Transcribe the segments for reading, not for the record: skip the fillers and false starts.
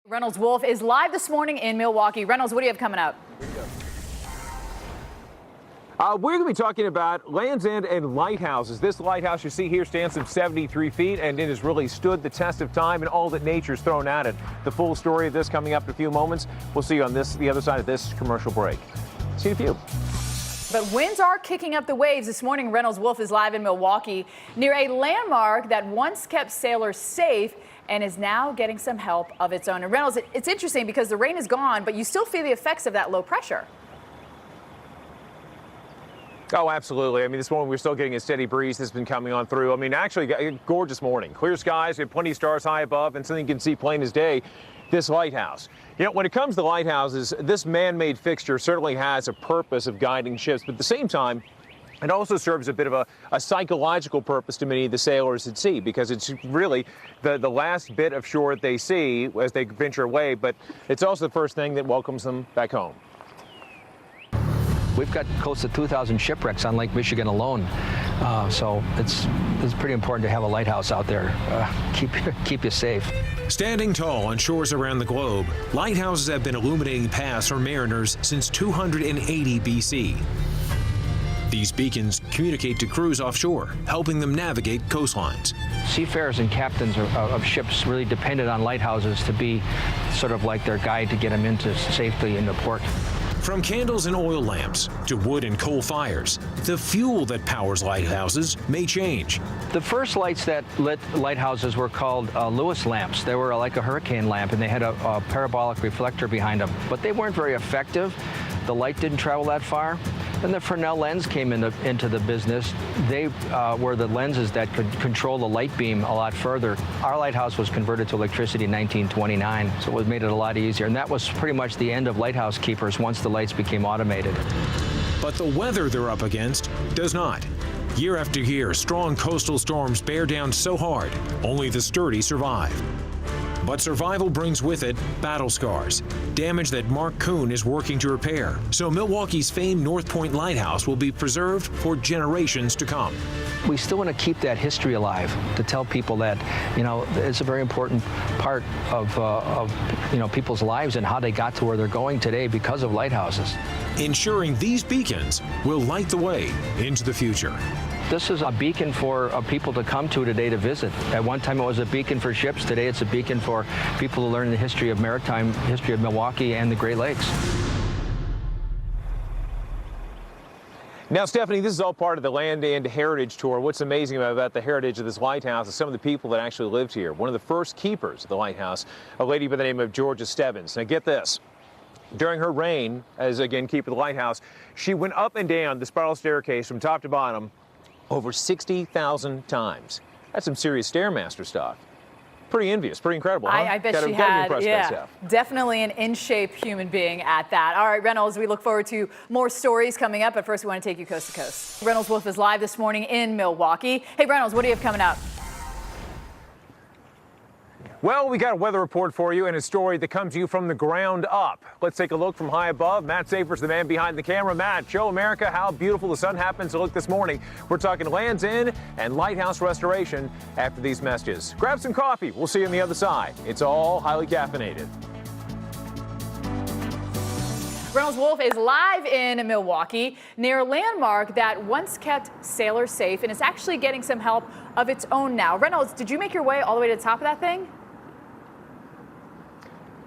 Reynolds Wolf is live this morning in Milwaukee. Reynolds, what do you have coming up? We're going to be talking about Land's End and lighthouses. This lighthouse you see here stands some 73 feet, and it has really stood the test of time and all that nature's thrown at it. The full story of this coming up in a few moments. We'll see you on the other side of this commercial break. See you in a few. But winds are kicking up the waves. This morning, Reynolds Wolf is live in Milwaukee near a landmark that once kept sailors safe and is now getting some help of its own. And Reynolds, it's interesting because the rain is gone, but you still feel the effects of that low pressure. Oh, absolutely. I mean, this morning we're still getting a steady breeze that's been coming on through. I mean, actually, a gorgeous morning. Clear skies, we have plenty of stars high above, and something you can see plain as day, this lighthouse. You know, when it comes to lighthouses, this man-made fixture certainly has a purpose of guiding ships, but at the same time, it also serves a bit of a psychological purpose to many of the sailors at sea, because it's really the last bit of shore they see as they venture away, but it's also the first thing that welcomes them back home. We've got close to 2,000 shipwrecks on Lake Michigan alone, so it's pretty important to have a lighthouse out there. Keep you safe. Standing tall on shores around the globe, lighthouses have been illuminating paths for mariners since 280 BC. These beacons communicate to crews offshore, helping them navigate coastlines. Seafarers and captains of ships really depended on lighthouses to be sort of like their guide to get them into safely into port. From candles and oil lamps to wood and coal fires, the fuel that powers lighthouses may change. The first lights that lit lighthouses were called Lewis lamps. They were like a hurricane lamp, and they had a parabolic reflector behind them, but they weren't very effective. The light didn't travel that far. Then the Fresnel lens came into the business. They were the lenses that could control the light beam a lot further. Our lighthouse was converted to electricity in 1929, so it made it a lot easier. And that was pretty much the end of lighthouse keepers once the lights became automated. But the weather they're up against does not. Year after year, strong coastal storms bear down so hard, only the sturdy survive. But survival brings with it battle scars, damage that Mark Kuhn is working to repair. So Milwaukee's famed North Point Lighthouse will be preserved for generations to come. We still want to keep that history alive, to tell people that, you know, it's a very important part of people's lives and how they got to where they're going today because of lighthouses. Ensuring these beacons will light the way into the future. This is a beacon for people to come to today to visit. At one time it was a beacon for ships. Today it's a beacon for people to learn the history of maritime, history of Milwaukee and the Great Lakes. Now, Stephanie, this is all part of the Land End Heritage Tour. What's amazing about the heritage of this lighthouse is some of the people that actually lived here. One of the first keepers of the lighthouse, a lady by the name of Georgia Stebbins. Now, get this. During her reign as, again, keeper of the lighthouse, she went up and down the spiral staircase from top to bottom over 60,000 times. That's some serious Stairmaster stuff. Pretty envious, pretty incredible, huh? I bet she had, yeah. Definitely an in-shape human being at that. All right, Reynolds, we look forward to more stories coming up, but first we want to take you coast to coast. Reynolds Wolf is live this morning in Milwaukee. Hey, Reynolds, what do you have coming up? Well, we got a weather report for you and a story that comes to you from the ground up. Let's take a look from high above. Matt Safer's the man behind the camera. Matt, show America how beautiful the sun happens to look this morning. We're talking Land's End and lighthouse restoration after these messages. Grab some coffee. We'll see you on the other side. It's all highly caffeinated. Reynolds Wolf is live in Milwaukee near a landmark that once kept sailors safe and is actually getting some help of its own now. Reynolds, did you make your way all the way to the top of that thing?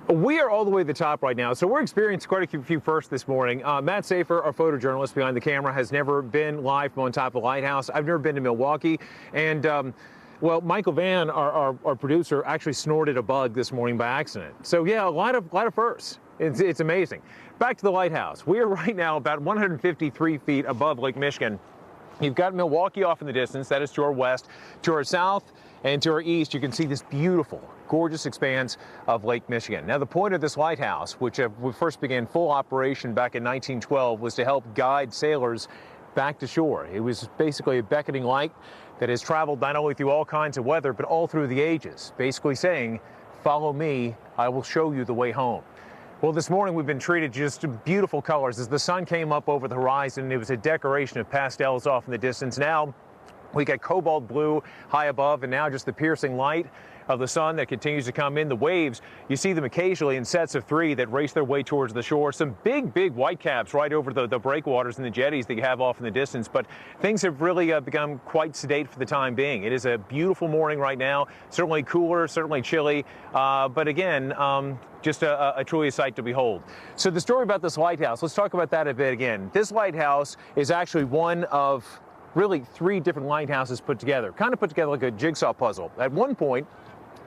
We are all the way to the top right now, so we're experiencing quite a few firsts this morning. Matt Safer, our photojournalist behind the camera, has never been live from on top of the lighthouse. I've never been to Milwaukee, and well, Michael Van, our producer, actually snorted a bug this morning by accident. So yeah, a lot of firsts. It's amazing. Back to the lighthouse. We are right now about 153 feet above Lake Michigan. You've got Milwaukee off in the distance. That is to our west. To our south and to our east, you can see this beautiful, gorgeous expanse of Lake Michigan. Now, the point of this lighthouse, which we first began full operation back in 1912, was to help guide sailors back to shore. It was basically a beckoning light that has traveled not only through all kinds of weather, but all through the ages, basically saying, follow me, I will show you the way home. Well, this morning we've been treated just beautiful colors. As the sun came up over the horizon, it was a decoration of pastels off in the distance. Now we got cobalt blue high above, and now just the piercing light of the sun that continues to come in. The waves, you see them occasionally in sets of 3 that race their way towards the shore. Some big whitecaps right over the breakwaters and the jetties that you have off in the distance. But things have really become quite sedate for the time being. It is a beautiful morning right now. Certainly cooler, certainly chilly. But again, just a truly a sight to behold. So the story about this lighthouse, let's talk about that a bit again. This lighthouse is actually one of really 3 different lighthouses put together, kind of put together like a jigsaw puzzle. At one point,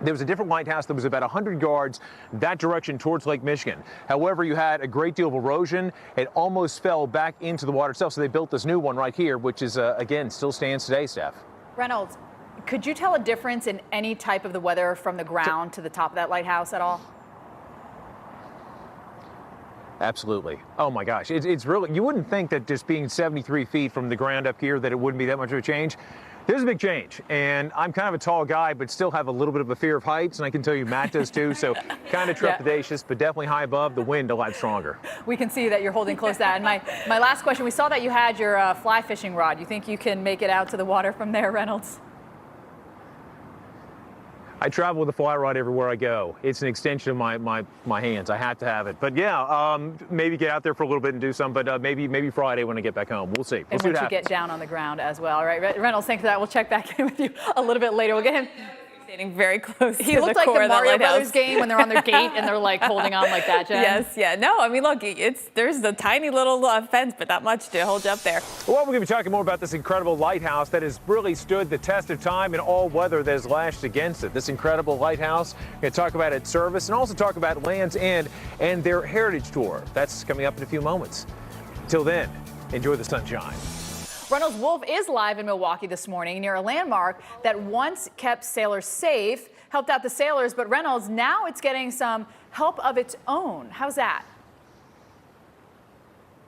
there was a different lighthouse that was about 100 yards that direction towards Lake Michigan. However, you had a great deal of erosion. It almost fell back into the water itself, so they built this new one right here, which is, again, still stands today, Steph. Reynolds, could you tell a difference in any type of the weather from the ground to the top of that lighthouse at all? Absolutely. Oh my gosh, it's really, you wouldn't think that just being 73 feet from the ground up here that it wouldn't be that much of a change. There's a big change, and I'm kind of a tall guy, but still have a little bit of a fear of heights, and I can tell you Matt does too, so kind of trepidatious, but definitely high above, the wind a lot stronger. We can see that you're holding close to that. And my last question, we saw that you had your fly fishing rod. You think you can make it out to the water from there, Reynolds? I travel with a fly rod everywhere I go. It's an extension of my hands. I have to have it. But yeah, maybe get out there for a little bit and do some, but maybe Friday when I get back home. We'll see. And once you get down on the ground as well. All right, Reynolds, thanks for that. We'll check back in with you a little bit later. We'll get him. Standing very close. He looked like the Mario Brothers game when they're on their gate and they're like holding on like that, Jen. Yes, yeah. No, I mean, look, there's a tiny little fence, but not much to hold you up there. Well, we're going to be talking more about this incredible lighthouse that has really stood the test of time in all weather that has lashed against it. This incredible lighthouse. We're going to talk about its service and also talk about Land's End and their heritage tour. That's coming up in a few moments. Till then, enjoy the sunshine. Reynolds Wolf is live in Milwaukee this morning near a landmark that once kept sailors safe, helped out the sailors, but Reynolds, now it's getting some help of its own. How's that?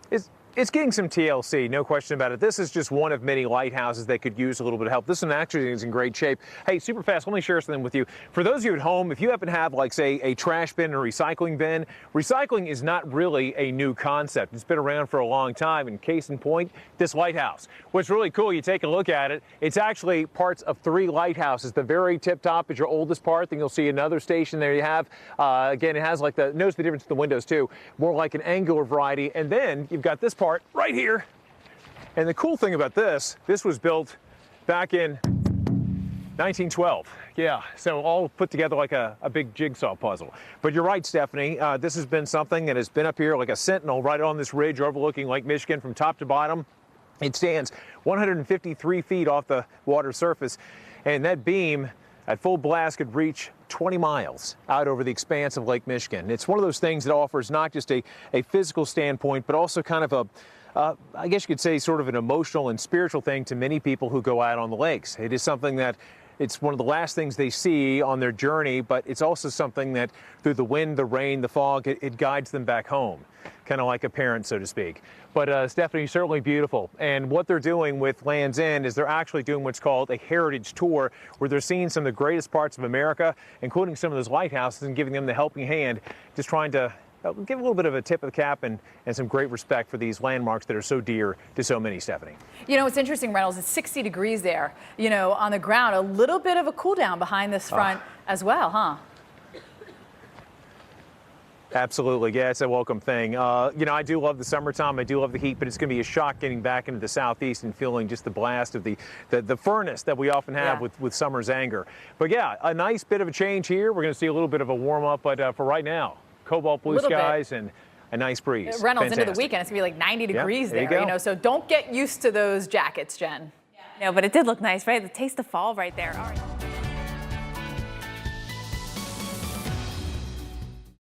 It's getting some TLC, no question about it. This is just one of many lighthouses that could use a little bit of help. This one actually is in great shape. Hey, super fast, let me share something with you. For those of you at home, if you happen to have, like, say, a trash bin or recycling bin, recycling is not really a new concept. It's been around for a long time, and case in point, this lighthouse. What's really cool, you take a look at it, it's actually parts of 3 lighthouses. The very tip top is your oldest part, then you'll see another station there you have. Again, it has like notice the difference in the windows too, more like an angular variety, and then you've got this part right here. And the cool thing about this was built back in 1912. Yeah, so all put together like a big jigsaw puzzle. But you're right, Stephanie, this has been something that has been up here like a sentinel right on this ridge overlooking Lake Michigan from top to bottom. It stands 153 feet off the water surface, and that beam at full blast could reach 20 miles out over the expanse of Lake Michigan. It's one of those things that offers not just a physical standpoint, but also kind of I guess you could say sort of an emotional and spiritual thing to many people who go out on the lakes. It is something that it's one of the last things they see on their journey, but it's also something that through the wind, the rain, the fog, it guides them back home, kind of like a parent, so to speak. But Stephanie, certainly beautiful. And what they're doing with Land's End is they're actually doing what's called a heritage tour, where they're seeing some of the greatest parts of America, including some of those lighthouses, and giving them the helping hand, just trying to give a little bit of a tip of the cap and some great respect for these landmarks that are so dear to so many, Stephanie. You know, it's interesting, Reynolds, it's 60 degrees there, you know, on the ground. A little bit of a cool down behind this front as well, huh? Absolutely. Yeah, it's a welcome thing. You know, I do love the summertime. I do love the heat, but it's going to be a shock getting back into the southeast and feeling just the blast of the furnace that we often have with summer's anger. But yeah, a nice bit of a change here. We're going to see a little bit of a warm up, but for right now, cobalt blue skies and a nice breeze. Reynolds, fantastic. into the weekend, it's going to be like 90 degrees there, you know, so don't get used to those jackets, Jen. No, but it did look nice, right? The taste of fall right there. All right.